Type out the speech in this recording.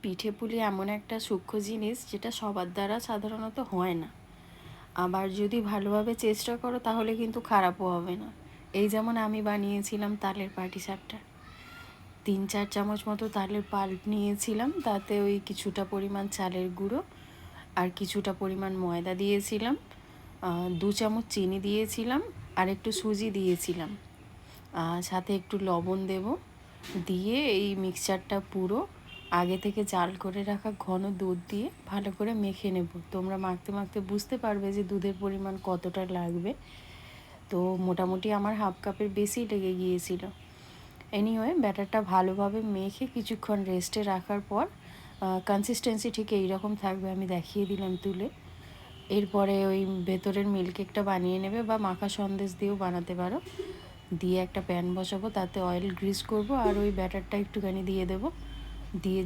পিঠে পুলি এমন একটা সূক্ষ্ম জিনিস যেটা সবার দ্বারা সাধারণত হয় না। আবার যদি ভালোভাবে চেষ্টা করো তাহলে কিন্তু খারাপও হবে না। এই যেমন আমি বানিয়েছিলাম তালের পাটিসাপটা। 3-4 চামচ মতো তালের পাল্প নিয়েছিলাম, তাতে ওই কিছুটা পরিমাণ চালের গুঁড়ো আর কিছুটা পরিমাণ ময়দা দিয়েছিলাম, 2 চামচ চিনি দিয়েছিলাম, আর একটু সুজি দিয়েছিলাম, সাথে একটু লবণ দেব। দিয়ে এই মিক্সচারটা পুরো আগে থেকে জাল করে রাখা ঘন দুধ দিয়ে ভালো করে মেখে নেব। তোমরা মাখতে মাখতে বুঝতে পারবে যে দুধের পরিমাণ কতটা লাগবে। তো মোটামুটি আমার হাফ কাপের বেশি লেগে গিয়েছিল। এনিওয়ে, ব্যাটারটা ভালোভাবে মেখে কিছুক্ষণ রেস্টে রাখার পর কনসিস্টেন্সি ঠিক এই রকম থাকবে, আমি দেখিয়ে দিলাম তুলে। এরপরে ওই ভেতরের মিল্ক কেকটা বানিয়ে নেবে, বা মাখা সন্দেশ দিয়েও বানাতে পারো। দিয়ে একটা প্যান বসাবো, তাতে অয়েল গ্রিস করব, আর ওই ব্যাটারটা একটুখানি দিয়ে দেবো। দিয়ে